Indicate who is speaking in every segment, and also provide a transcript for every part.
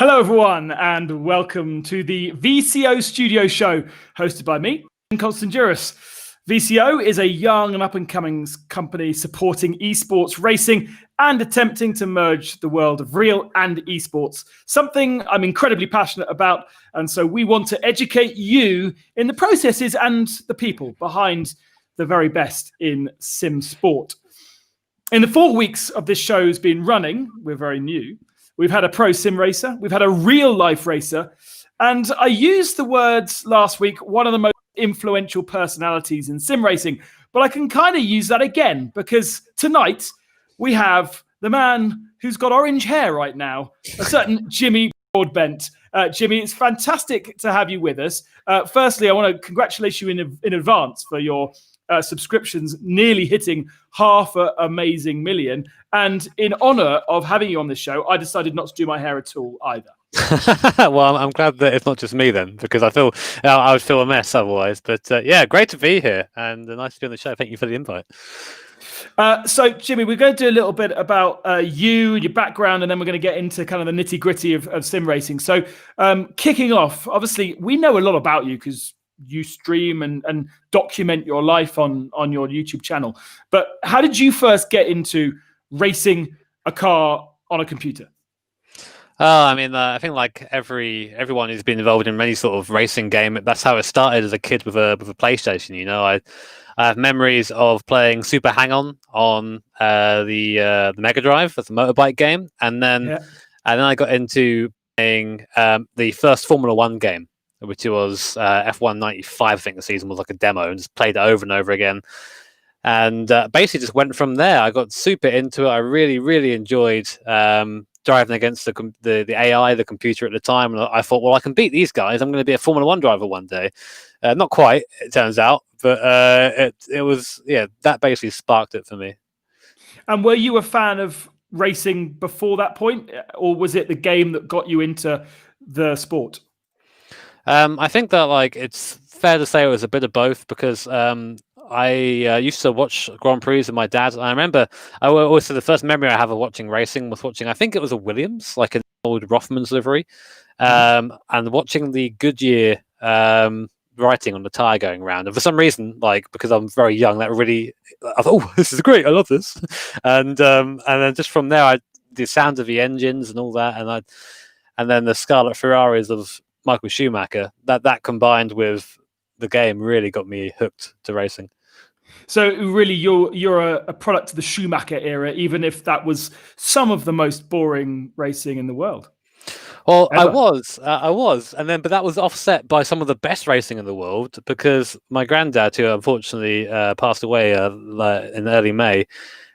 Speaker 1: Hello, everyone, and welcome to the VCO Studio Show, hosted by me, Ben Constanduros. VCO is a young and up-and-coming company supporting esports racing and attempting to merge the world of real and esports, something I'm incredibly passionate about. And so we want to educate you in the processes and the people behind the very best in sim sport. In the 4 weeks of this show's been running, we're very new, we've had a pro sim racer, we've had a real life racer, and I used the words last week, one of the most influential personalities in sim racing, but I can kind of use that again because tonight we have the man who's got orange hair right now, a certain Jimmy Broadbent. Jimmy, it's fantastic to have you with us. Firstly, I want to congratulate you in advance for your subscriptions nearly hitting 500,000. And in honor of having you on this show, I decided not to do my hair at all either.
Speaker 2: Well, I'm glad that it's not just me then, because I would feel a mess otherwise. But yeah, great to be here and nice to be on the show. Thank you for the invite.
Speaker 1: So, Jimmy, we're going to do a little bit about you, your background, and then we're going to get into kind of the nitty-gritty of sim racing. So, kicking off, obviously, we know a lot about you because you stream and document your life on your YouTube channel. But how did you first get into racing a car on a computer?
Speaker 2: I think like everyone who's been involved in any sort of racing game, that's how it started as a kid with a PlayStation. You know, I have memories of playing Super Hang-On on the Mega Drive. That's a motorbike game, and then I got into playing the first Formula One game, which was F1 95. I think the season was like a demo, and just played it over and over again. And basically just went from there. I got super into it. I really enjoyed driving against the AI, the computer at the time. And I thought, well, I can beat these guys. I'm going to be a Formula One driver one day. Not quite, it turns out. But it was, that basically sparked it for me. And
Speaker 1: were you a fan of racing before that point? Or was it the game that got you into the sport?
Speaker 2: I think that it's fair to say it was a bit of both because I used to watch Grand Prix with my dad. I remember the first memory I have of watching racing was watching, I think it was a Williams, like an old Rothmans livery, and watching the Goodyear writing on the tire going around. And for some reason, because I'm very young, I thought, oh, this is great, I love this. And then just from there, the sound of the engines and all that, and then the Scarlet Ferraris of Michael Schumacher, that combined with the game really got me hooked to racing.
Speaker 1: So really, you're a product of the Schumacher era, even if that was some of the most boring racing in the world.
Speaker 2: Well, ever. I was, but that was offset by some of the best racing in the world because my granddad, who unfortunately passed away in early May,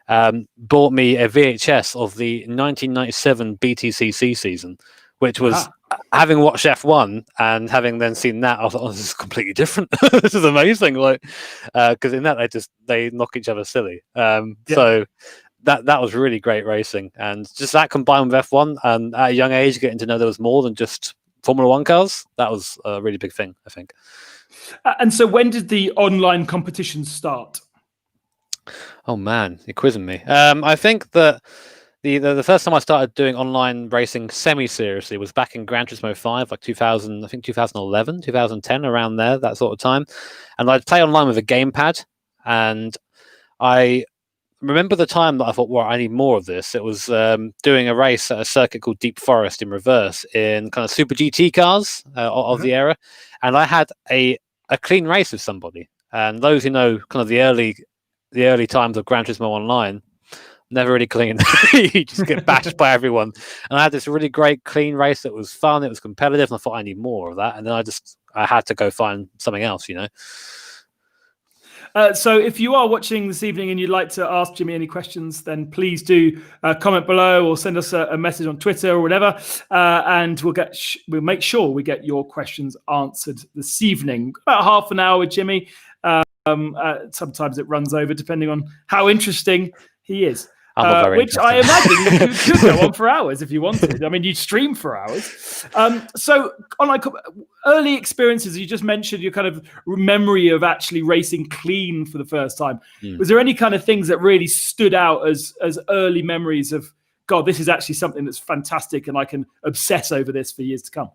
Speaker 2: bought me a VHS of the 1997 BTCC season, which was having watched F1 and having then seen that, I thought, oh, this is completely different. This is amazing. Because in that they knock each other silly. So that was really great racing, and just that combined with F1 and at a young age getting to know there was more than just Formula One cars. That was a really big thing, I think.
Speaker 1: And so, when did the online competitions start?
Speaker 2: Oh man, you're quizzing me. I think that the first time I started doing online racing semi-seriously was back in Gran Turismo 5, like 2000, I think 2011, 2010, around there, that sort of time. And I'd play online with a gamepad. And I remember the time that I thought, well, I need more of this. It was doing a race at a circuit called Deep Forest in reverse in kind of Super GT cars of the era. And I had a clean race with somebody. And those who know kind of the early times of Gran Turismo Online, never really clean. You just get bashed by everyone. And I had this really great clean race that was fun. It was competitive, and I thought I need more of that. And then I had to go find something else, you know.
Speaker 1: So if you are watching this evening and you'd like to ask Jimmy any questions, then please do comment below or send us a message on Twitter or whatever, and we'll make sure we get your questions answered this evening. About half an hour with Jimmy. Sometimes it runs over depending on how interesting he is. Which I imagine you could go on for hours if you wanted. I mean, you stream for hours. So on early experiences, you just mentioned your kind of memory of actually racing clean for the first time. Was there any kind of things that really stood out as early memories of God, this is actually something that's fantastic and I can obsess over this for years to come?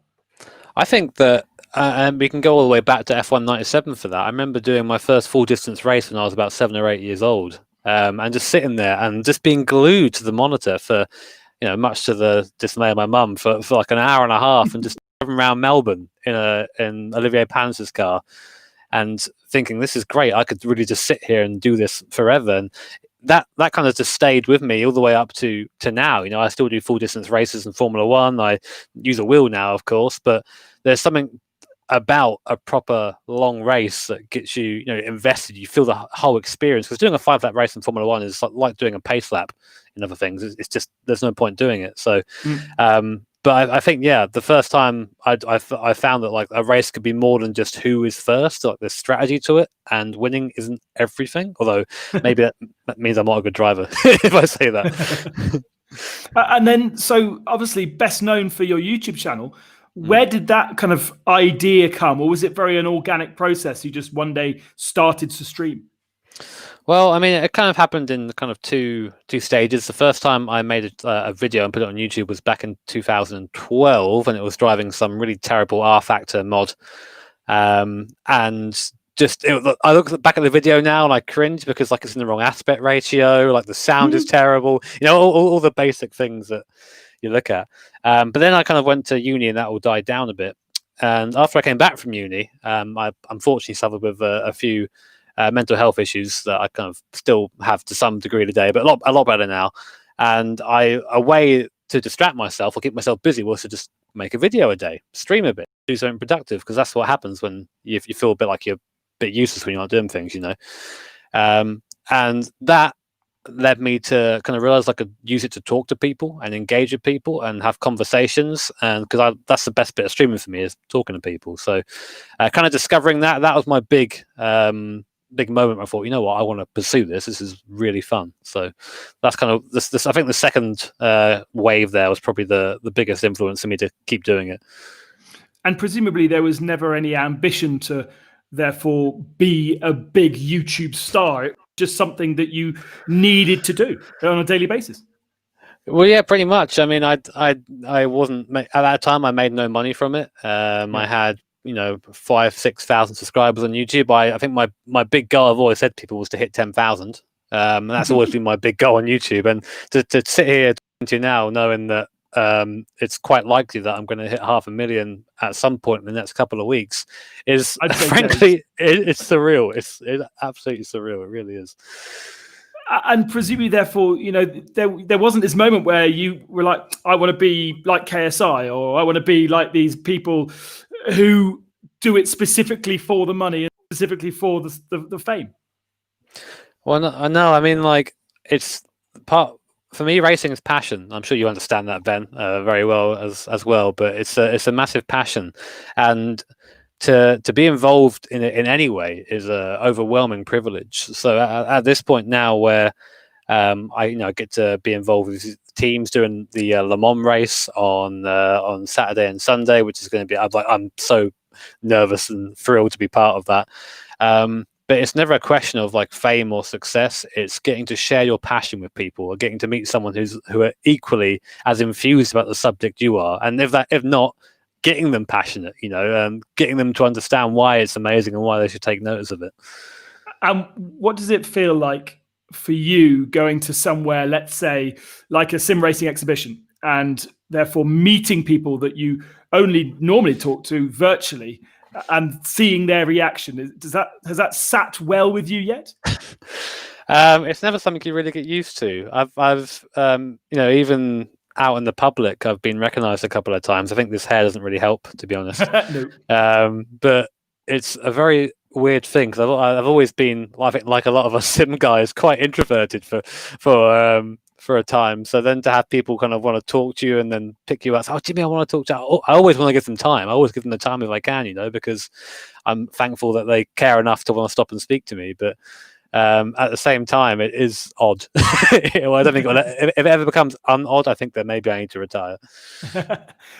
Speaker 2: I think that, and we can go all the way back to F1 97 for that. I remember doing my first full distance race when I was about 7 or 8 years old, and just sitting there and just being glued to the monitor for, much to the dismay of my mum, for like an hour and a half, and just driving around Melbourne in Olivier Panis's car, and thinking, this is great. I could really just sit here and do this forever. And that kind of just stayed with me all the way up to now. I still do full distance races in Formula One. I use a wheel now, of course, but there's something about a proper long race that gets you, invested. You feel the whole experience, because doing a 5-lap race in Formula One is like doing a pace lap in other things. It's just, there's no point doing it. So, but I think, the first time I found that like a race could be more than just who is first. Like there's strategy to it, and winning isn't everything. Although maybe that means I'm not a good driver if I say that.
Speaker 1: And then, so obviously best known for your YouTube channel. Where did that kind of idea come, or was it very an organic process? You just one day started to stream?
Speaker 2: Well, I mean, it kind of happened in kind of two stages. The first time I made a video and put it on YouTube was back in 2012, and it was driving some really terrible R Factor mod. And just, I look back at the video now and I cringe, because like it's in the wrong aspect ratio, like the sound is terrible, all the basic things that you look at. But then I kind of went to uni and that all died down a bit. And after I came back from uni, I unfortunately suffered with a few mental health issues that I kind of still have to some degree today, but a lot better now. And a way to distract myself or keep myself busy was to just make a video a day, stream a bit, do something productive, because that's what happens when you feel a bit like you're a bit useless when you're not doing things, and that led me to kind of realize I could use it to talk to people and engage with people and have conversations. And because that's the best bit of streaming for me, is talking to people. So kind of discovering that was my big moment. I thought, you know what, I want to pursue this. This is really fun. So that's kind of this. I think the second wave there was probably the biggest influence for me to keep doing it.
Speaker 1: And presumably there was never any ambition to therefore be a big YouTube star. It was just something that you needed to do on a daily basis.
Speaker 2: Well, yeah, pretty much. I mean, I wasn't at that time. I made no money from it. I had 5,000-6,000 subscribers on YouTube. I think my big goal, I've always said to people, was to hit 10,000. And that's always been my big goal on YouTube. And to sit here talking to you now, knowing that it's quite likely that I'm going to hit 500,000 at some point in the next couple of weeks, is frankly, it's surreal. It's absolutely surreal. It really is.
Speaker 1: And presumably, therefore, there wasn't this moment where you were like, I want to be like KSI, or I want to be like these people who do it specifically for the money and specifically for the fame.
Speaker 2: Well, no, I mean, like, it's part. For me, racing is passion. I'm sure you understand that, Ben, very well as well. But it's a massive passion, and to be involved in it in any way is a overwhelming privilege. So at this point now, where I get to be involved with teams doing the Le Mans race on Saturday and Sunday, which is going to be, I'm so nervous and thrilled to be part of that. But it's never a question of like fame or success. It's getting to share your passion with people, or getting to meet someone who are equally as infused about the subject you are. And if not, getting them passionate, getting them to understand why it's amazing and why they should take notice of it.
Speaker 1: What does it feel like for you going to somewhere, let's say, like a sim racing exhibition, and therefore meeting people that you only normally talk to virtually, and seeing their reaction? Has that sat well with you yet?
Speaker 2: It's never something you really get used to. I've even out in the public, I've been recognized a couple of times. I think this hair doesn't really help, to be honest.
Speaker 1: No.
Speaker 2: But it's a very weird thing, because I've always been, I think, like a lot of us sim guys, quite introverted for a time. So then to have people kind of want to talk to you and then pick you up, oh, Jimmy, I want to talk to you. I always want to give them time. I always give them the time if I can, because I'm thankful that they care enough to want to stop and speak to me. But at the same time, it is odd. I don't think if it ever becomes unodd, I think that maybe I need to retire.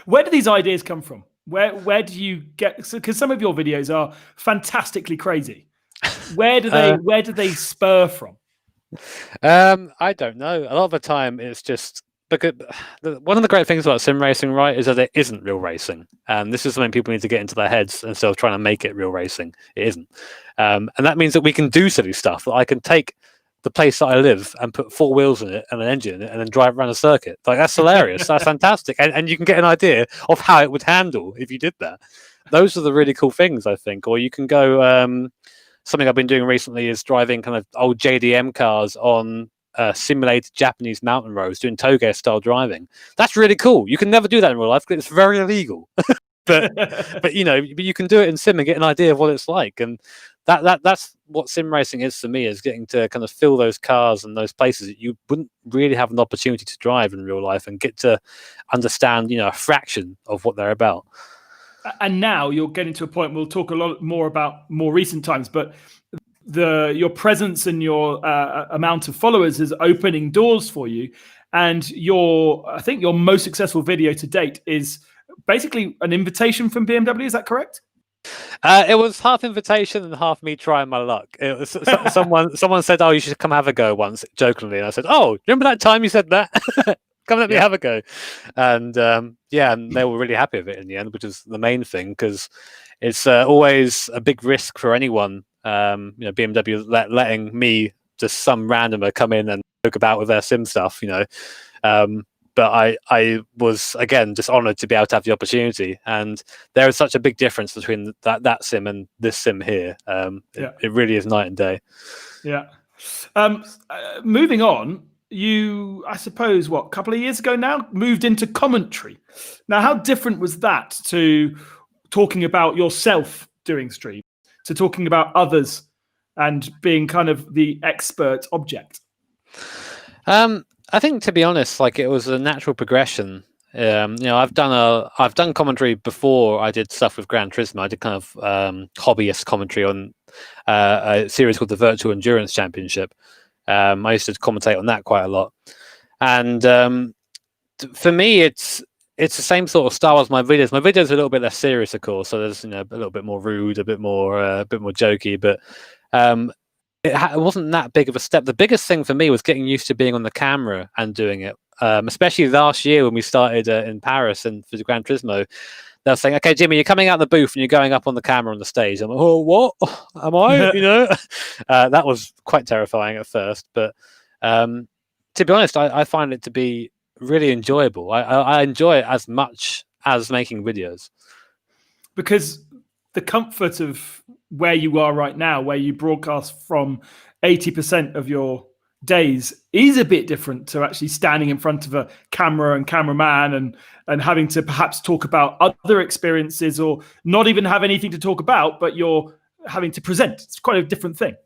Speaker 1: Where do these ideas come from? Where do you get? Because some of your videos are fantastically crazy. Where do they spur from?
Speaker 2: I don't know. A lot of the time, it's just because one of the great things about sim racing, right, is that it isn't real racing, and this is something people need to get into their heads instead of trying to make it real racing. It isn't, and that means that we can do silly stuff. That I can take the place that I live and put 4 wheels in it and an engine in it and then drive around a circuit. Like, that's hilarious. That's fantastic, and you can get an idea of how it would handle if you did that. Those are the really cool things, I think. Or you can go. Something I've been doing recently is driving kind of old JDM cars on simulated Japanese mountain roads, doing toge style driving. That's really cool. You can never do that in real life because it's very illegal. but you can do it in sim and get an idea of what it's like, and that's what sim racing is for me, is getting to kind of fill those cars and those places that you wouldn't really have an opportunity to drive in real life, and get to understand a fraction of what they're about.
Speaker 1: And now you're getting to a point, we'll talk a lot more about more recent times, but your presence and your amount of followers is opening doors for you. And I think your most successful video to date is basically an invitation from BMW. Is that correct?
Speaker 2: It was half invitation and half me trying my luck. It was someone said, "Oh, you should come have a go," once, jokingly, and I said, "Oh, remember that time you said that? Come let me have a go." And and they were really happy with it in the end, which is the main thing, because it's always a big risk for anyone. BMW letting me, just some randomer, come in and joke about with their sim stuff. But I was, again, just honoured to be able to have the opportunity, and there is such a big difference between that sim and this sim here. It really is night and day.
Speaker 1: Yeah. Moving on, you, I suppose, a couple of years ago now, moved into commentary. Now, how different was that to talking about yourself doing stream, to talking about others and being kind of the expert object?
Speaker 2: I think, to be honest, like, it was a natural progression. I've done commentary before. I did stuff with Gran Turismo. I did kind of hobbyist commentary on a series called the Virtual Endurance Championship. I used to commentate on that quite a lot, and for me, it's the same sort of style as my videos. My videos are a little bit less serious, of course. So there's a little bit more rude, a bit more jokey, but it wasn't that big of a step. The biggest thing for me was getting used to being on the camera and doing it, especially last year when we started in Paris and for the Gran Turismo. They were saying, "Okay, Jimmy, you're coming out the booth and you're going up on the camera on the stage." I'm like, "Oh, what? Am I?" That was quite terrifying at first, but to be honest, I find it to be really enjoyable. I enjoy it as much as making videos,
Speaker 1: because the comfort of where you are right now, where you broadcast from 80% of your days, is a bit different to actually standing in front of a camera and cameraman and having to perhaps talk about other experiences, or not even have anything to talk about, but you're having to present. It's quite a different thing.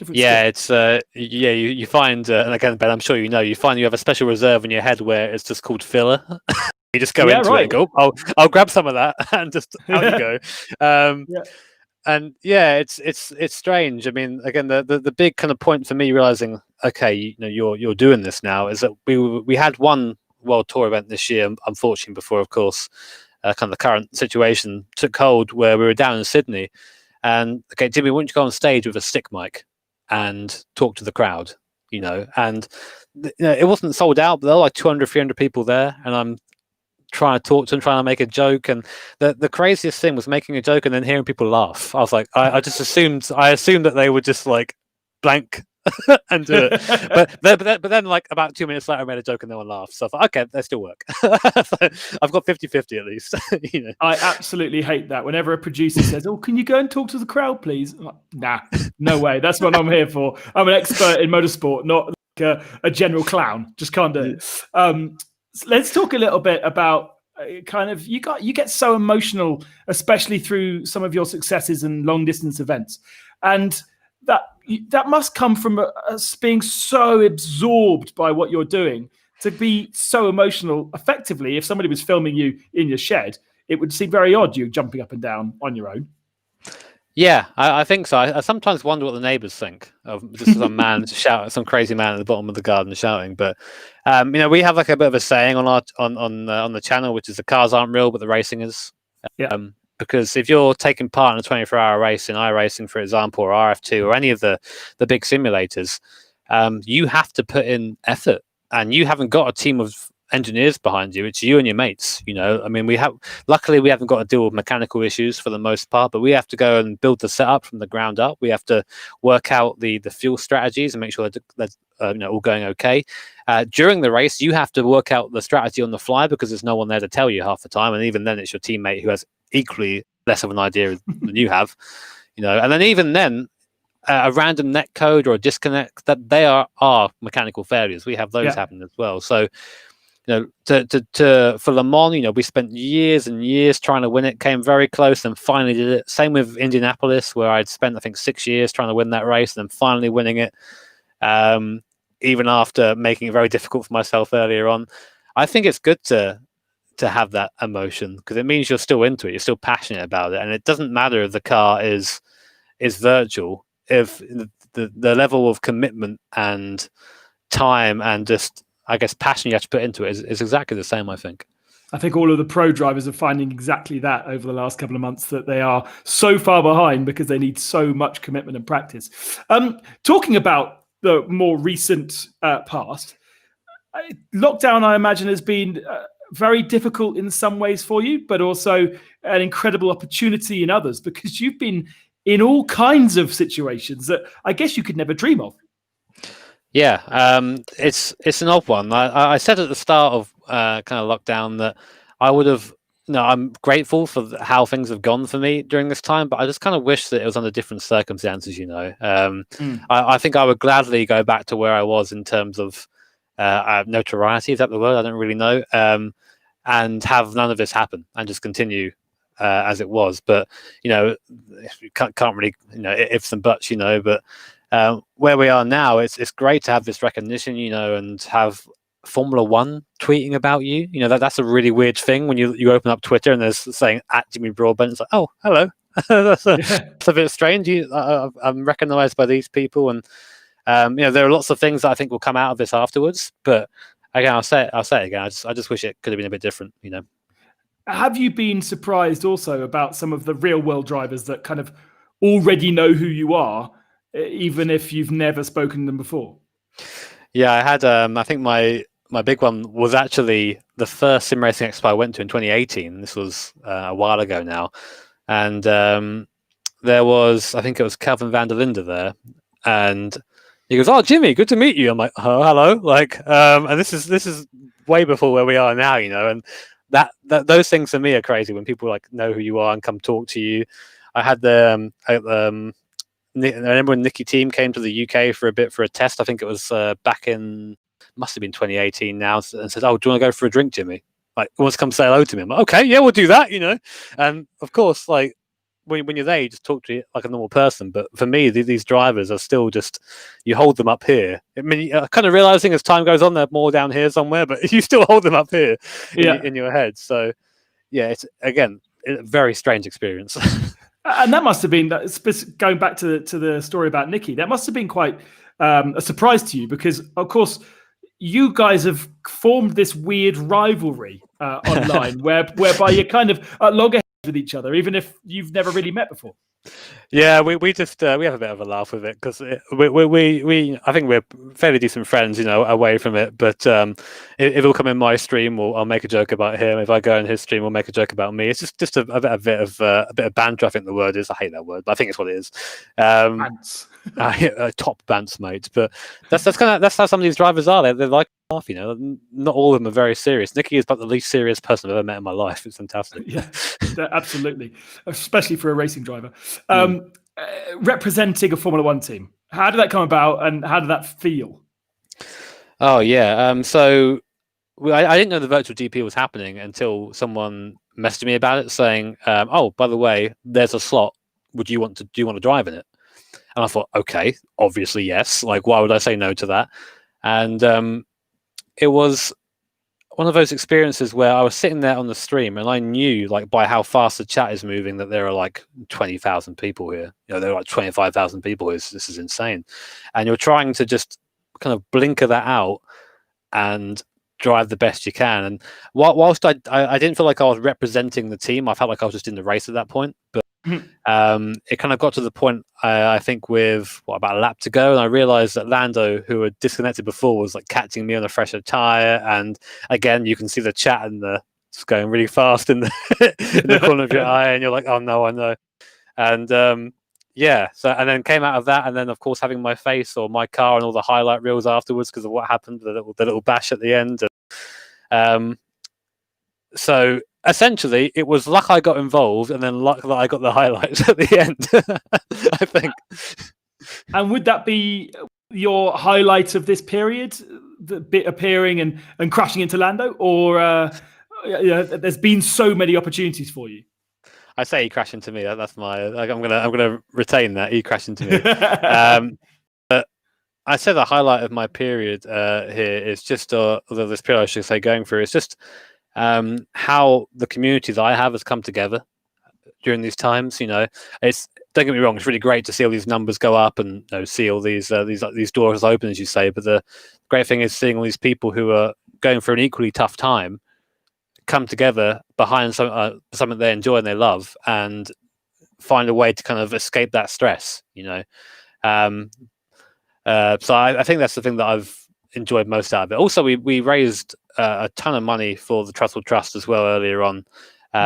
Speaker 2: It's you find, and again, Ben, I'm sure you find you have a special reserve in your head where it's just called filler. You just go into it and go, I'll grab some of that, and just out you go. And it's strange. I mean, again, the big kind of point for me realizing, okay, you're doing this now, is that we had one World Tour event this year, unfortunately, before, of course, kind of the current situation took hold, where we were down in Sydney, and okay, Jimmy, why don't you go on stage with a stick mic and talk to the crowd, and it wasn't sold out, but there were like 200, 300 people there, and I'm trying to talk to them, trying to make a joke, and the craziest thing was making a joke and then hearing people laugh. I was like, I assumed that they would just like blank and do it, but then like about 2 minutes later I made a joke and no one laughed, so I thought, okay, they still work. I've got 50-50 at least.
Speaker 1: I absolutely hate that whenever a producer says, "Oh, can you go and talk to the crowd, please?" I'm like, nah, no way, that's what I'm here for. I'm an expert in motorsport, not like a general clown. Just can't do it. Let's talk a little bit about kind of, you get so emotional, especially through some of your successes and long distance events, and that must come from us being so absorbed by what you're doing to be so emotional. Effectively, if somebody was filming you in your shed, it would seem very odd, you jumping up and down on your own.
Speaker 2: Yeah, I think so. I sometimes wonder what the neighbours think of just some man shouting, some crazy man at the bottom of the garden shouting. But we have like a bit of a saying on our on the channel, which is the cars aren't real, but the racing is. Because if you're taking part in a 24-hour race in iRacing, for example, or RF2, or any of the big simulators, you have to put in effort. and you haven't got a team of engineers behind you. It's you and your mates. I mean, luckily we haven't got to deal with mechanical issues for the most part, but we have to go and build the setup from the ground up. We have to work out the fuel strategies and make sure that that's all going okay. During the race, you have to work out the strategy on the fly because there's no one there to tell you half the time, and even then, it's your teammate who has equally less of an idea than you have. And then even then, a random net code or a disconnect, that they are mechanical failures. We have those happen as well. So, for Le Mans, we spent years and years trying to win it, came very close, and finally did it. Same with Indianapolis, where I'd spent, I think, 6 years trying to win that race, and then finally winning it, even after making it very difficult for myself earlier on. I think it's good to have that emotion because it means you're still into it, you're still passionate about it, and it doesn't matter if the car is virtual. If the level of commitment and time and just, I guess, passion you have to put into it is exactly the same, I think.
Speaker 1: I think all of the pro drivers are finding exactly that over the last couple of months, that they are so far behind because they need so much commitment and practice. Talking about the more recent past, lockdown, I imagine, has been very difficult in some ways for you, but also an incredible opportunity in others, because you've been in all kinds of situations that I guess you could never dream of.
Speaker 2: Yeah, it's an odd one. I said at the start of kind of lockdown that I would have. I'm grateful for how things have gone for me during this time, but I just kind of wish that it was under different circumstances. I think I would gladly go back to where I was in terms of notoriety. Is that the word? I don't really know. And have none of this happen and just continue as it was. But you can't really ifs and buts. But where we are now, it's great to have this recognition, and have Formula One tweeting about you. That's a really weird thing when you open up Twitter and there's saying at Jimmy Broadbent. It's like, oh, hello. that's a bit strange. I'm recognized by these people, and there are lots of things that I think will come out of this afterwards. But again, I'll say it again. I just wish it could have been a bit different.
Speaker 1: Have you been surprised also about some of the real world drivers that kind of already know who you are, even if you've never spoken to them before?
Speaker 2: Yeah, I had. I think my big one was actually the first sim racing expo I went to in 2018. This was a while ago now, and there was, I think it was Calvin van der Linde there, and he goes, "Oh, Jimmy, good to meet you." I'm like, "Oh, hello." And this is way before where we are now, and that those things for me are crazy when people know who you are and come talk to you. I had I remember when Nicky Team came to the UK for a test. I think it was back in, must have been 2018 now, and said, "Oh, do you want to go for a drink, Jimmy? Wants to come say hello to me?" I'm like, "Okay, yeah, we'll do that." And of course, when you're there, you just talk to you like a normal person. But for me, these drivers are still just, you hold them up here. I mean, kind of realizing as time goes on, they're more down here somewhere, but you still hold them up here in your head. So yeah, it's again a very strange experience.
Speaker 1: And that must have been, going back to the story about Nicky, that must have been quite a surprise to you, because of course you guys have formed this weird rivalry online whereby you're kind of at loggerheads with each other, even if you've never really met before.
Speaker 2: Yeah, we just we have a bit of a laugh with it because we I think we're fairly decent friends, away from it. But if he'll come in my stream, I'll make a joke about him. If I go in his stream, we'll make a joke about me. It's just a bit of banter. I think the word is. I hate that word, but I think it's what it is.
Speaker 1: Bants.
Speaker 2: Top bants, mate. But that's how some of these drivers are. They're like laugh. Not all of them are very serious. Nicky is about the least serious person I've ever met in my life. It's fantastic.
Speaker 1: Yeah, absolutely, especially for a racing driver. Representing a Formula One team, how did that come about, and how did that feel?
Speaker 2: Oh yeah, so I didn't know the virtual GP was happening until someone messaged me about it, saying, "Oh, by the way, there's a slot. Do you want to drive in it?" And I thought, okay, obviously yes. Why would I say no to that? And it was one of those experiences where I was sitting there on the stream and I knew, by how fast the chat is moving, that there are 20,000 people here. There are 25,000 people. This is insane. And you're trying to just kind of blinker that out and drive the best you can. And whilst I didn't feel like I was representing the team, I felt like I was just in the race at that point. But It kind of got to the point, I think, with about a lap to go, and I realized that Lando, who had disconnected before, was like catching me on a fresher tire. And again, you can see the chat and it's going really fast in the in the corner of your eye, and you're like, oh no, I know. And yeah, so and then came out of that, and then of course having my face or my car and all the highlight reels afterwards because of what happened, the little bash at the end. So essentially, it was luck I got involved, and then luck that I got the highlights at the end. I think.
Speaker 1: And would that be your highlight of this period, the bit appearing and crashing into Lando, or there's been so many opportunities for you?
Speaker 2: I say he crashed into me. That's my. I'm gonna retain that. He crashed into me. But I say the highlight of my period here is just, this period I should say, going through. It's just how the community that I have has come together during these times. It's, don't get me wrong, it's really great to see all these numbers go up and see all these doors open, as you say. But the great thing is seeing all these people who are going through an equally tough time come together behind something they enjoy and they love, and find a way to kind of escape that stress. So I think that's the thing that I've enjoyed most out of it. Also, we raised a ton of money for the Trussell Trust as well earlier on,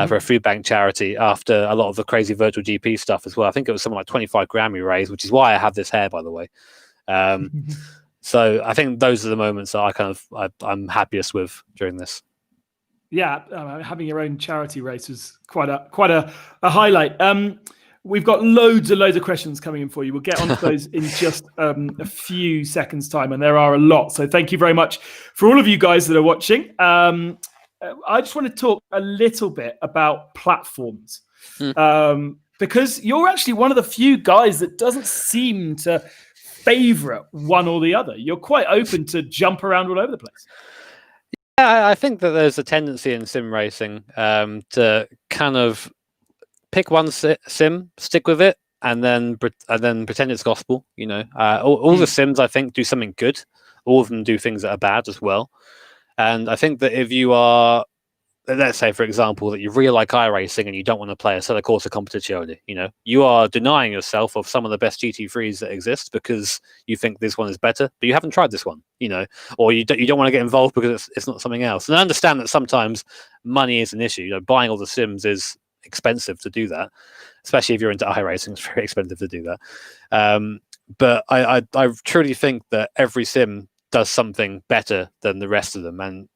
Speaker 2: for a food bank charity after a lot of the crazy virtual GP stuff as well. I think it was something like 25 grand we raised, which is why I have this hair, by the way. So I think those are the moments that I'm happiest with during this.
Speaker 1: Yeah, having your own charity race was quite a highlight. We've got loads of questions coming in for you. We'll get onto those in just a few seconds' time, and there are a lot. So thank you very much for all of you guys that are watching. I just want to talk a little bit about platforms, because you're actually one of the few guys that doesn't seem to favorite one or the other. You're quite open to jump around all over the place.
Speaker 2: Yeah, I think that there's a tendency in sim racing to kind of pick one sim, stick with it, and then pretend it's gospel. All the sims, I think, do something good. All of them do things that are bad as well. And I think that if you are, let's say, for example, that you really like iRacing and you don't want to play a Sella Corsa Competizione, you are denying yourself of some of the best GT3s that exist because you think this one is better, but you haven't tried this one, or you don't want to get involved because it's not something else. And I understand that sometimes money is an issue. Buying all the sims is expensive to do that, especially if you're into iRacing. It's very expensive to do that. But I truly think that every sim does something better than the rest of them, and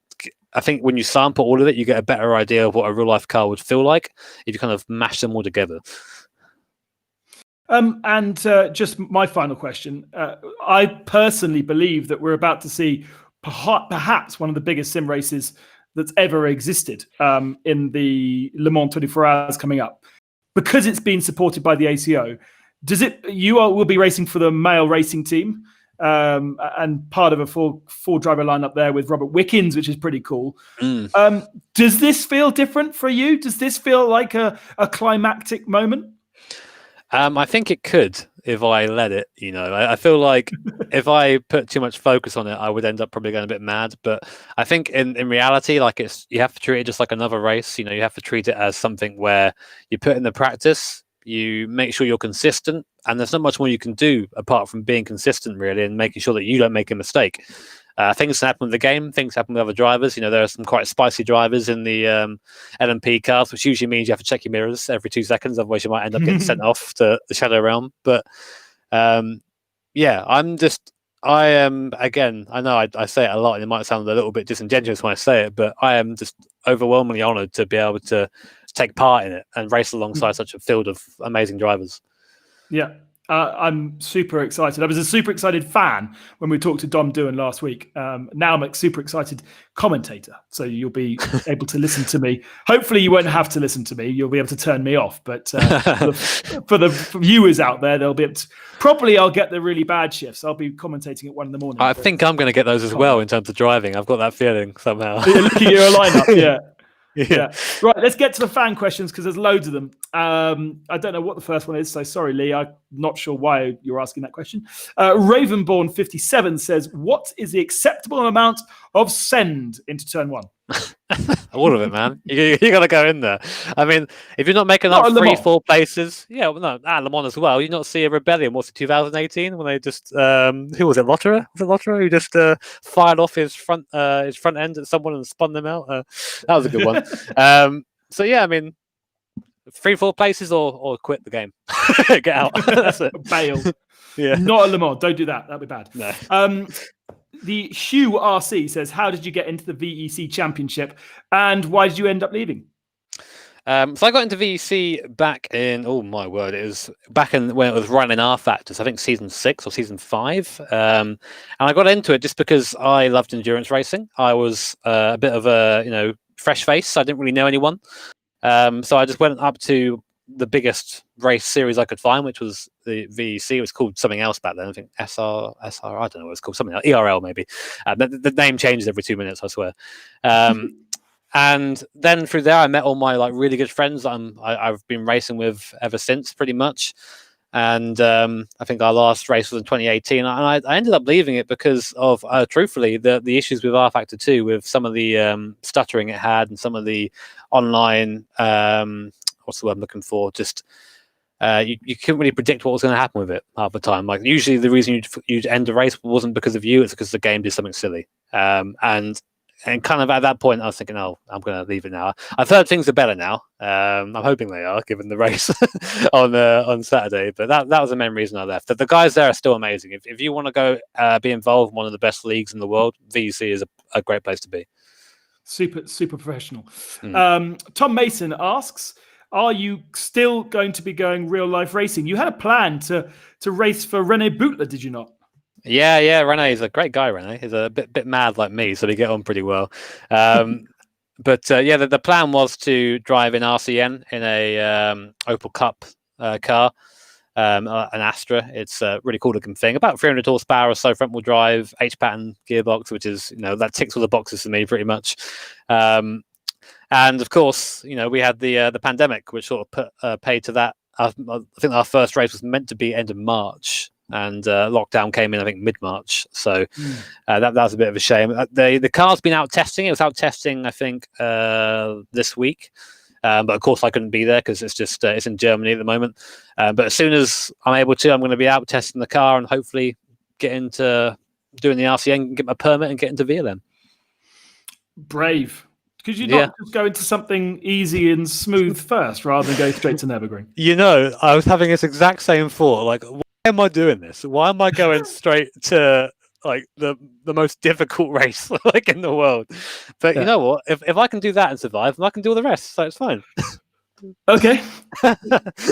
Speaker 2: I think when you sample all of it, you get a better idea of what a real life car would feel like if you kind of mash them all together.
Speaker 1: And just my final question. I personally believe that we're about to see perhaps one of the biggest sim races that's ever existed in the Le Mans 24 Hours coming up, because it's been supported by the ACO. You will be racing for the male racing team, and part of a four driver lineup there with Robert Wickens, which is pretty cool. Does this feel different for you? Does this feel like a climactic moment?
Speaker 2: I think it could if I let it. I feel like if I put too much focus on it, I would end up probably going a bit mad. But I think in reality, you have to treat it just like another race. You have to treat it as something where you put in the practice, you make sure you're consistent, and there's not much more you can do apart from being consistent, really, and making sure that you don't make a mistake. Things happen with the game. Things happen with other drivers. There are some quite spicy drivers in the LMP cars, which usually means you have to check your mirrors every 2 seconds. Otherwise, you might end up getting sent off to the Shadow Realm. But yeah, I am, again, I know I say it a lot and it might sound a little bit disingenuous when I say it, but I am just overwhelmingly honored to be able to take part in it and race alongside such a field of amazing drivers.
Speaker 1: Yeah. I'm super excited. I was a super excited fan when we talked to Dom Doohan last week. Now I'm a super excited commentator. So you'll be able to listen to me. Hopefully you won't have to listen to me. You'll be able to turn me off. But for the viewers out there, they'll be able to... Probably I'll get the really bad shifts. I'll be commentating at 1 a.m.
Speaker 2: I think I'm going to get those as well in terms of driving. I've got that feeling somehow.
Speaker 1: You're looking at your lineup, yeah. Yeah. Right, let's get to the fan questions because there's loads of them. I don't know what the first one is, so sorry, Lee. I'm not sure why you're asking that question. Ravenborn57 says, what is the acceptable amount of send into turn one?
Speaker 2: All of it, man. You got to go in there. I mean, if you're not making
Speaker 1: Not
Speaker 2: up
Speaker 1: at Le Mans.
Speaker 2: 3-4 places, yeah, well, no, at Le Mans as well. You not see a rebellion. What's it, 2018 when they just who was it? Lotterer? Was it Lotterer who just fired off his front end at someone and spun them out? That was a good one. So yeah, I mean, 3-4 places or quit the game, get out. That's it.
Speaker 1: Bail.
Speaker 2: Yeah.
Speaker 1: Not at Le Mans. Don't do that. That'd be bad.
Speaker 2: No.
Speaker 1: The Hugh RC says, how did you get into the VEC Championship and why did you end up leaving?
Speaker 2: So I got into VEC back in, oh my word, it was back in when it was running R Factors, I think season 6 or season 5. And I got into it just because I loved endurance racing. I was a bit of a, fresh face. I didn't really know anyone. So I just went up to the biggest race series I could find, which was the VEC. It was called something else back then. I think SR, I don't know what it's called, something else, ERL maybe. The name changes every 2 minutes, I swear. And then through there, I met all my really good friends I've been racing with ever since, pretty much. And I think our last race was in 2018, and I ended up leaving it because of, truthfully, the issues with R Factor 2, with some of the stuttering it had and some of the online, what's the word I'm looking for? Just you couldn't really predict what was going to happen with it half the time. Like usually, the reason you'd end a race wasn't because of you; it's because the game did something silly. And kind of at that point, I was thinking, oh, I'm going to leave it now. I've heard things are better now. I'm hoping they are, given the race on Saturday. But that was the main reason I left. The guys there are still amazing. If you want to go be involved in one of the best leagues in the world, VEC is a great place to be.
Speaker 1: Super professional. Tom Mason asks, are you still going to be going real life racing? You had a plan to race for Rene Boutler, did you not?
Speaker 2: Yeah, Rene is a great guy. Rene, he's a bit mad like me, so we get on pretty well. But the plan was to drive in RCN in a Opel Cup car, an Astra. It's a really cool looking thing, about 300 horsepower or so, front wheel drive, H pattern gearbox, which is that ticks all the boxes for me pretty much. And of course, we had the pandemic, which sort of paid to that. I think our first race was meant to be end of March, and lockdown came in, I think, mid-March. So that was a bit of a shame. The car's been out testing. It was out testing, I think, this week. But of course, I couldn't be there because it's in Germany at the moment. But as soon as I'm able to, I'm going to be out testing the car and hopefully get into doing the RCN, get my permit, and get into VLM. Brave.
Speaker 1: Could you not just go into something easy and smooth first rather than go straight to Nürburgring?
Speaker 2: I was having this exact same thought. Like, why am I doing this? Why am I going straight to the most difficult race in the world? But you know what? If I can do that and survive, I can do all the rest. So it's fine.
Speaker 1: Okay.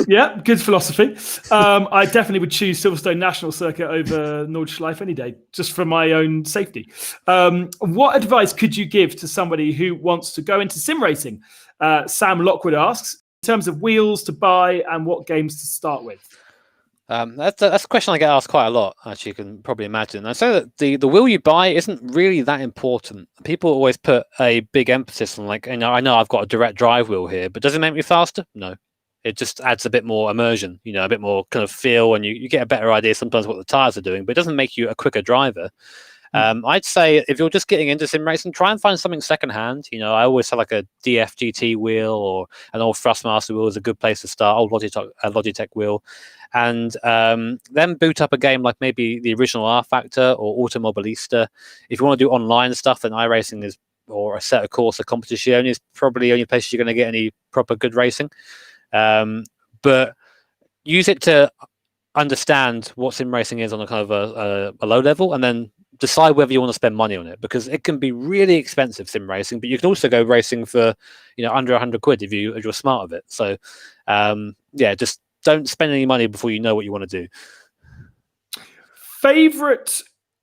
Speaker 1: Yeah, good philosophy. I definitely would choose Silverstone National Circuit over Nordschleife any day, just for my own safety. What advice could you give to somebody who wants to go into sim racing? Sam Lockwood asks, in terms of wheels to buy and what games to start with.
Speaker 2: That's a question I get asked quite a lot, as you can probably imagine. I say that the wheel you buy isn't really that important. People always put a big emphasis on, I know I've got a direct drive wheel here, but does it make me faster? No. It just adds a bit more immersion, a bit more kind of feel, and you get a better idea sometimes what the tires are doing, but it doesn't make you a quicker driver. I'd say if you're just getting into sim racing, try and find something secondhand. I always say like a DF GT wheel or an old Thrustmaster wheel is a good place to start, old Logitech wheel. And then boot up a game like maybe the original R Factor or Automobilista. If you want to do online stuff, then iRacing or a set of course, a competition is probably the only place you're going to get any proper good racing. But use it to understand what sim racing is on a kind of a low level, and then decide whether you want to spend money on it, because it can be really expensive, sim racing, but you can also go racing for under £100 if you're smart of it. So just don't spend any money before you know what you want to do.
Speaker 1: Favorite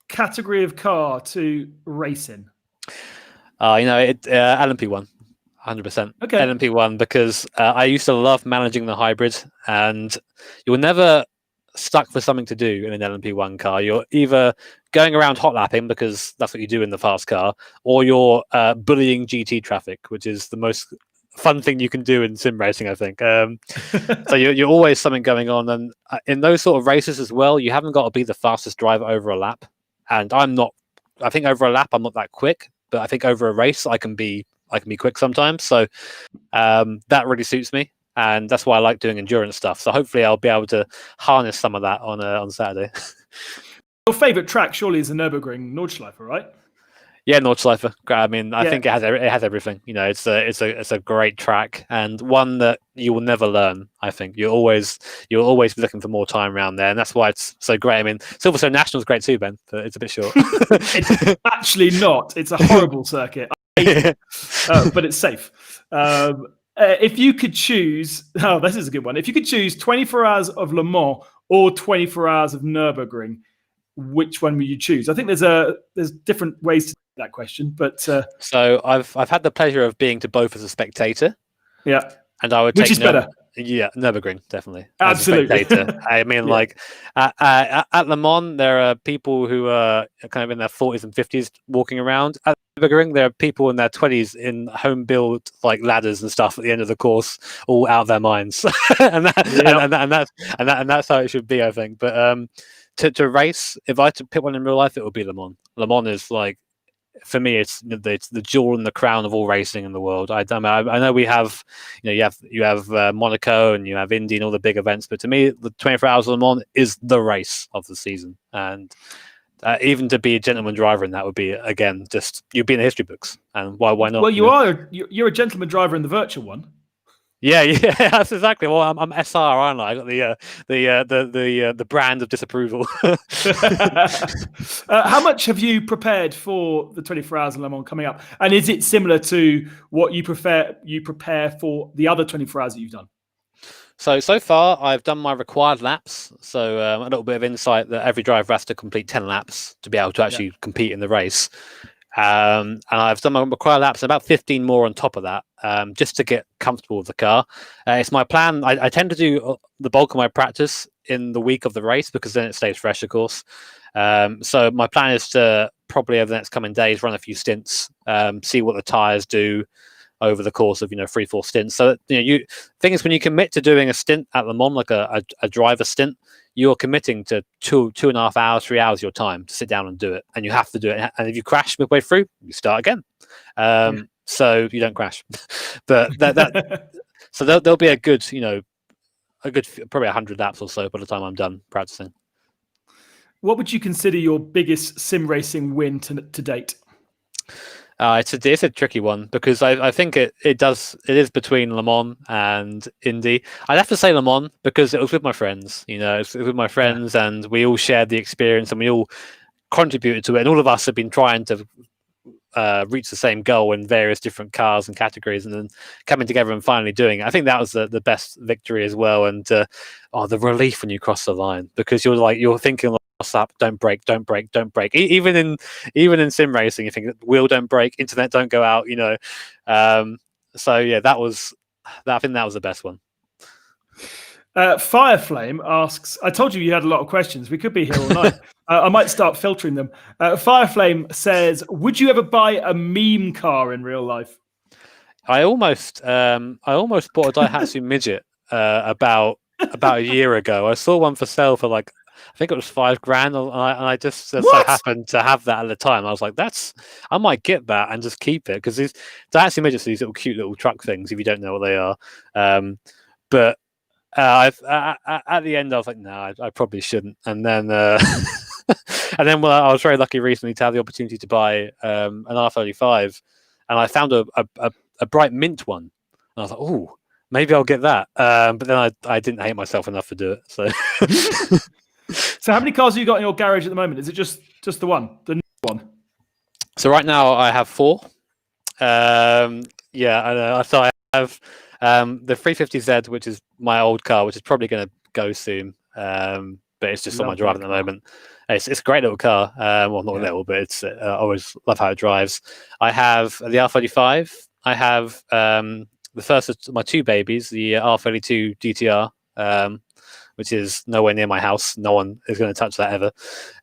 Speaker 1: category of car to race in?
Speaker 2: LMP1, 100%.
Speaker 1: Okay.
Speaker 2: LMP1, because I used to love managing the hybrid, and you were never stuck for something to do in an LMP1 car. You're either going around hot lapping, because that's what you do in the fast car, or you're bullying GT traffic, which is the most fun thing you can do in sim racing, I think. So you're always something going on, and in those sort of races as well, you haven't got to be the fastest driver over a lap. And I think over a lap I'm not that quick, but I think over a race I can be be quick sometimes. So that really suits me, and that's why I like doing endurance stuff. So hopefully I'll be able to harness some of that on Saturday.
Speaker 1: Your favorite track surely is the Nürburgring Nordschleife, right?
Speaker 2: Yeah, Nordschleife. I mean, I think it has everything. You know, it's a great track, and one that you will never learn. I think you'll always be looking for more time around there, and that's why it's so great. I mean, Silverstone National is great too, Ben, but it's a bit short.
Speaker 1: It's actually not. It's a horrible circuit, but it's safe. If you could choose, this is a good one. If you could choose 24 hours of Le Mans or 24 hours of Nürburgring, which one would you choose? I think there's different ways to that question, but
Speaker 2: so I've had the pleasure of being to both as a spectator.
Speaker 1: Yeah,
Speaker 2: and I would
Speaker 1: which
Speaker 2: take
Speaker 1: is better.
Speaker 2: Yeah, Nürburgring definitely.
Speaker 1: Absolutely.
Speaker 2: I mean, like at Le Mans, there are people who are kind of in their 40s and 50s walking around. At Nürburgring, there are people in their 20s in home built like ladders and stuff at the end of the course, all out of their minds, and that's how it should be, I think. But to race, if I had to pick one in real life, it would be Le Mans. Le Mans is like, for me, it's the jewel and the crown of all racing in the world. I know we have, you have Monaco and you have Indy and all the big events, but to me, the 24 Hours of Le Mans is the race of the season. And even to be a gentleman driver in that would be, again, just you'd be in the history books. And why not?
Speaker 1: Well, you're a gentleman driver in the virtual one.
Speaker 2: Yeah, that's exactly. Well, I'm SR, aren't I? I got the brand of disapproval.
Speaker 1: How much have you prepared for the 24 Hours of Le Mans coming up? And is it similar to what you prepare for the other 24 hours that you've done?
Speaker 2: So far, I've done my required laps. So a little bit of insight that every driver has to complete 10 laps to be able to actually compete in the race. And I've done my required laps and about 15 more on top of that, just to get comfortable with the car. It's my plan. I tend to do the bulk of my practice in the week of the race because then it stays fresh, of course. So my plan is to probably over the next coming days run a few stints, see what the tyres do over the course of 3-4 stints. So thing is, when you commit to doing a stint at Le Mans, like a driver stint, you're committing to 2.5 hours, 3 hours of your time to sit down and do it, and you have to do it. And if you crash midway through, you start again. So you don't crash. But so there'll be a good probably 100 laps or so by the time I'm done practicing.
Speaker 1: What would you consider your biggest sim racing win to date?
Speaker 2: It's a tricky one because I think it is between Le Mans and Indy. I'd have to say Le Mans because it was with my friends. It's with my friends, and we all shared the experience and we all contributed to it. And all of us have been trying to reach the same goal in various different cars and categories, and then coming together and finally doing it. I think that was the best victory as well. And the relief when you cross the line, because you're thinking, up, don't break. Even in sim racing, you think wheel don't break, internet don't go out. So yeah, I think that was the best one.
Speaker 1: Fireflame asks, I told you had a lot of questions. We could be here all night. I might start filtering them. Fireflame says, would you ever buy a meme car in real life? I almost
Speaker 2: bought a Daihatsu Midget about a year ago. I saw one for sale for I think it was $5,000, and I just so happened to have that at the time. I was like, I might get that and just keep it, because these Daihatsu Midgets are these little cute little truck things if you don't know what they are. But at the end I was like, no, I probably shouldn't. And then I was very lucky recently to have the opportunity to buy an R35, and I found a bright mint one, and I was like, oh, maybe I'll get that. But then I didn't hate myself enough to do it. So.
Speaker 1: So how many cars have you got in your garage at the moment? Is it just the one, the new one?
Speaker 2: So right now I have 4. So I have the 350Z, which is my old car, which is probably going to go soon. But it's just on my drive at the moment. It's a great little car. Well, not little, but it's I always love how it drives. I have the R35. I have the first of my 2 babies, the R32 GTR. Which is nowhere near my house. No one is going to touch that ever.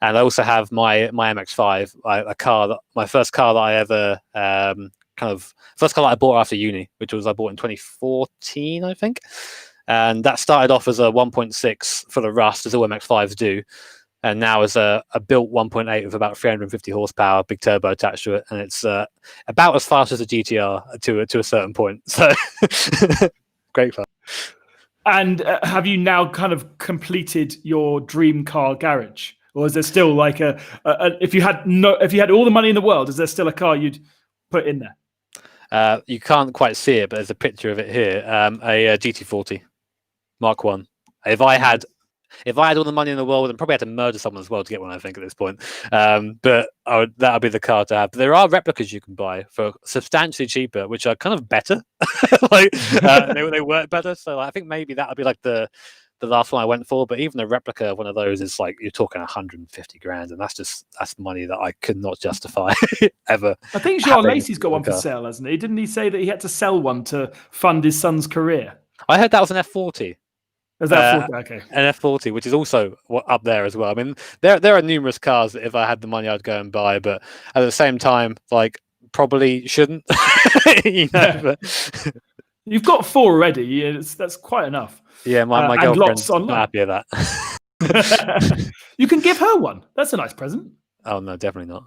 Speaker 2: And I also have my MX-5, my first car that I ever first car that I bought after uni, which I bought in 2014, I think. And that started off as a 1.6 for the rust, as all MX-5s do. and now is a built 1.8 with about 350 horsepower, big turbo attached to it, and it's about as fast as a GTR to a certain point. So great fun.
Speaker 1: And have you now kind of completed your dream car garage, or is there still like if you had all the money in the world, is there still a car you'd put in there?
Speaker 2: You can't quite see it, but there's a picture of it here. A GT40 Mark 1. If I had all the money in the world, and probably had to murder someone as well to get one, I think, at this point. But that would be the car to have. But there are replicas you can buy for substantially cheaper, which are kind of better. They work better. So I think maybe that would be like the last one I went for. But even a replica of one of those is like, you're talking 150 grand, and that's money that I could not justify ever.
Speaker 1: I think Jean Lacey's got one for sale, hasn't he? Didn't he say that he had to sell one to fund his son's career?
Speaker 2: I heard that was an F40.
Speaker 1: Is that okay?
Speaker 2: An F40, which is also up there as well. I mean, there are numerous cars that if I had the money, I'd go and buy, but at the same time, like, probably shouldn't. But
Speaker 1: you've got 4 already. That's quite enough.
Speaker 2: Yeah, my girlfriend's not happy with that.
Speaker 1: You can give her one. That's a nice present.
Speaker 2: Oh no, definitely not.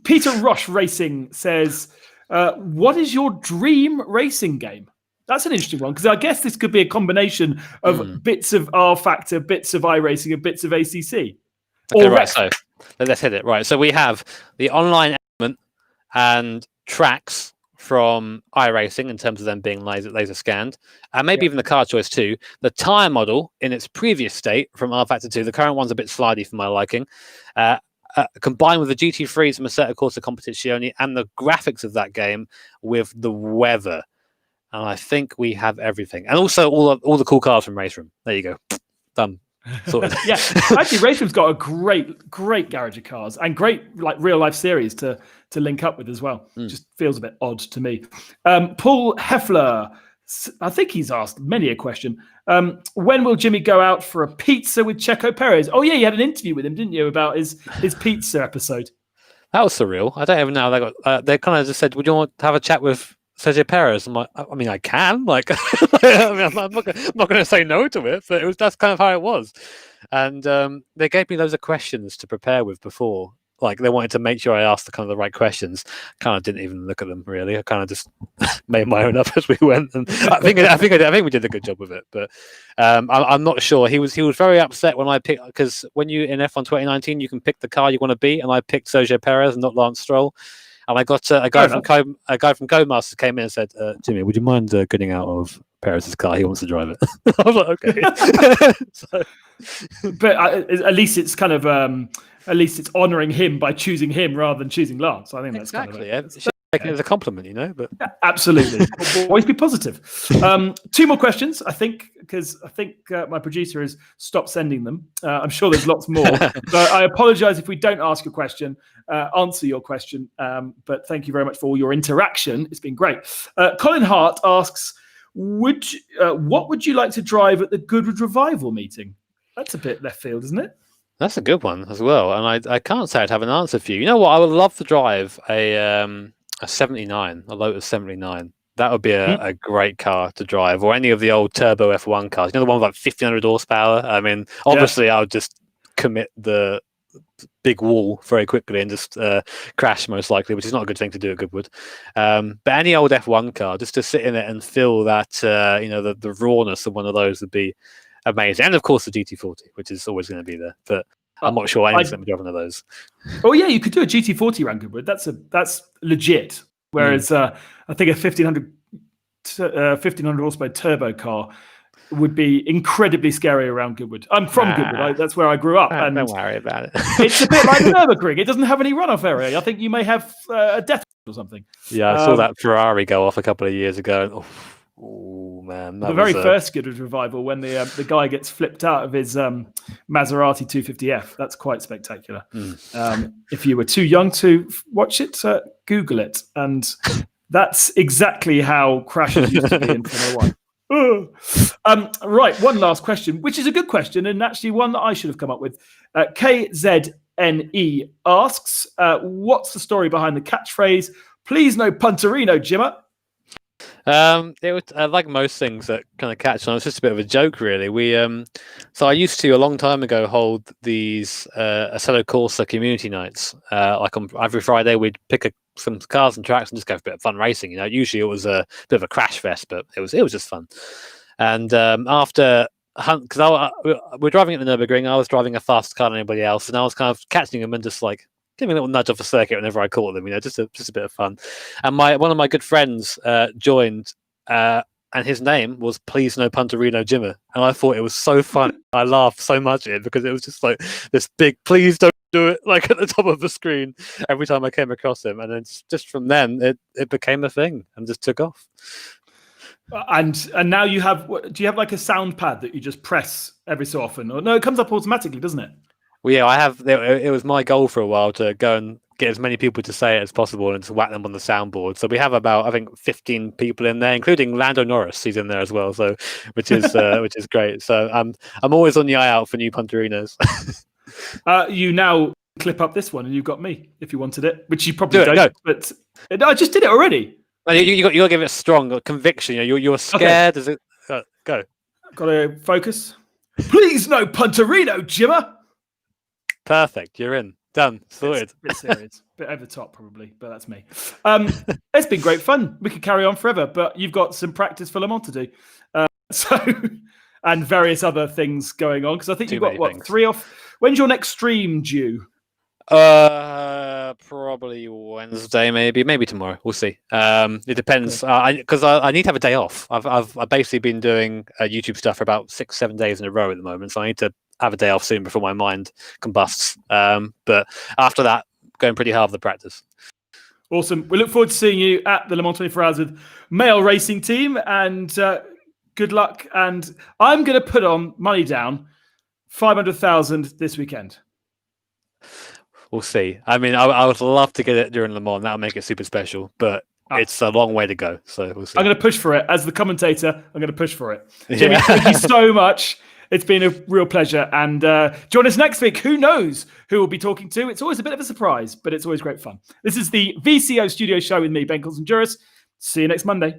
Speaker 1: Peter Roche Racing says, "What is your dream racing game?" That's an interesting one, because I guess this could be a combination of bits of R Factor, bits of iRacing, and bits of ACC.
Speaker 2: Okay, right, so let's hit it. Right, so we have the online element and tracks from iRacing in terms of them being laser scanned, and maybe even the car choice too. The tyre model in its previous state from R Factor 2, the current one's a bit slidey for my liking. Combined with the GT3s from Assetto Corsa Competizione and the graphics of that game with the weather. And I think we have everything. And also all the cool cars from Race Room. There you go. Done. Sorted.
Speaker 1: Yeah. Actually, Race Room's got a great garage of cars and great like real life series to link up with as well. Just feels a bit odd to me. Paul Heffler, I think he's asked many a question. When will Jimmy go out for a pizza with Checo Perez? Oh yeah, you had an interview with him, didn't you, about his pizza episode? That
Speaker 2: was surreal. I don't even know. They kind of just said, "Would you want to have a chat with Sergio Perez?" I'm like, I mean, I can. Like, I'm not going to say no to it, but that's kind of how it was. And they gave me loads of questions to prepare with before. Like, they wanted to make sure I asked the right questions. Kind of didn't even look at them really. I kind of just made my own up as we went, and I think we did a good job with it. But I'm not sure. He was very upset when I picked, because when you in F1 2019 you can pick the car you want to be, and I picked Sergio Perez and not Lance Stroll. And I got a guy from Codemasters came in and said, "Jimmy, would you mind getting out of Perez's car? He wants to drive it." I was like, "Okay."
Speaker 1: But at least it's kind of at least it's honouring him by choosing him rather than choosing Lance. I think that's
Speaker 2: exactly taking it as a compliment, but
Speaker 1: absolutely. Always be positive. 2 more questions, I think, because I think my producer has stopped sending them. I'm sure there's lots more. So I apologise if we don't answer your question. But thank you very much for all your interaction. It's been great. Colin Hart asks, what would you like to drive at the Goodwood Revival meeting? That's a bit left field, isn't it?
Speaker 2: That's a good one as well. And I can't say I'd have an answer for you. You know what? I would love to drive a 79, a Lotus 79. That would be a great car to drive, or any of the old turbo F1 cars. You know, the one with like 1,500 horsepower. I mean, obviously, I would just commit the big wall very quickly and just crash, most likely, which is not a good thing to do at Goodwood. But any old F1 car, just to sit in it and feel that, the rawness of one of those would be amazing. And of course, the GT40, which is always going to be there. But I'm not sure anyone's going to be driving one of those.
Speaker 1: Oh yeah, you could do a GT40 around Goodwood. That's legit. Whereas I think a 1,500 horsepower turbo car would be incredibly scary around Goodwood. I'm from Goodwood. That's where I grew up. And
Speaker 2: don't worry about it.
Speaker 1: It's a bit like the Nürburgring. It doesn't have any runoff area. I think you may have a death or something.
Speaker 2: Yeah, I saw that Ferrari go off a couple of years ago. Oh man,
Speaker 1: the very first Goodwood Revival, when the guy gets flipped out of his Maserati 250F. That's quite spectacular. If you were too young to watch it, Google it, and that's exactly how crashes used to be in Formula 1. Right, one last question, which is a good question, and actually one that I should have come up with. KZNE asks, what's the story behind the catchphrase, "Please no Punterino, Jimmer"?
Speaker 2: It was like most things that kind of catch on. It's just a bit of a joke, really. So I used to a long time ago hold these Assetto Corsa community nights. Like on every Friday, we'd pick some cars and tracks and just go for a bit of fun racing. Usually it was a bit of a crash fest, but it was just fun. And after because we're driving at the Nürburgring, I was driving a faster car than anybody else, and I was kind of catching them and just like giving a little nudge off the circuit whenever I caught them, just a bit of fun. And one of my good friends joined, and his name was Please No Punterino Jimmer, and I thought it was so fun. I laughed so much at it because it was just like this big "Please don't do it" like at the top of the screen every time I came across him, and then just from then it became a thing and just took off.
Speaker 1: And now do you have like a sound pad that you just press every so often? Or no, it comes up automatically, doesn't it?
Speaker 2: Well, yeah, it was my goal for a while to go and get as many people to say it as possible and to whack them on the soundboard. So we have about, I think, 15 people in there, including Lando Norris. He's in there as well, so which is great. So I'm always on the eye out for new Punterinos.
Speaker 1: You now clip up this one, and you've got me if you wanted it, which you probably don't.
Speaker 2: No.
Speaker 1: But I just did it already.
Speaker 2: No, you got to give it strong conviction. You're scared. Okay. Go.
Speaker 1: Got to focus. Please no Punterino, Jimmer.
Speaker 2: Perfect. You're in. Done. Sorted.
Speaker 1: Bit serious. Bit over the top, probably, but that's me. It's been great fun. We could carry on forever, but you've got some practice for Le Mans to do. And various other things going on, because I think you've got 3 off. When's your next stream due?
Speaker 2: Probably Wednesday, maybe tomorrow. We'll see. It depends because I need to have a day off. I've basically been doing YouTube stuff for about 6-7 days in a row at the moment, so I need to have a day off soon before my mind combusts. But after that, going pretty hard with the practice. Awesome.
Speaker 1: We look forward to seeing you at the Le Mans 24 Hours with Male Racing Team, and good luck. And I'm going to put on money down 500,000 this weekend.
Speaker 2: We'll see. I mean, I would love to get it during Le Mans. That'll make it super special, but it's a long way to go. So we'll see. I'm going to push for it. As the commentator, I'm going to push for it. Jimmy, thank you so much. It's been a real pleasure. And join us next week. Who knows who we'll be talking to? It's always a bit of a surprise, but it's always great fun. This is the VCO Studio Show with me, Ben Constanduros. See you next Monday.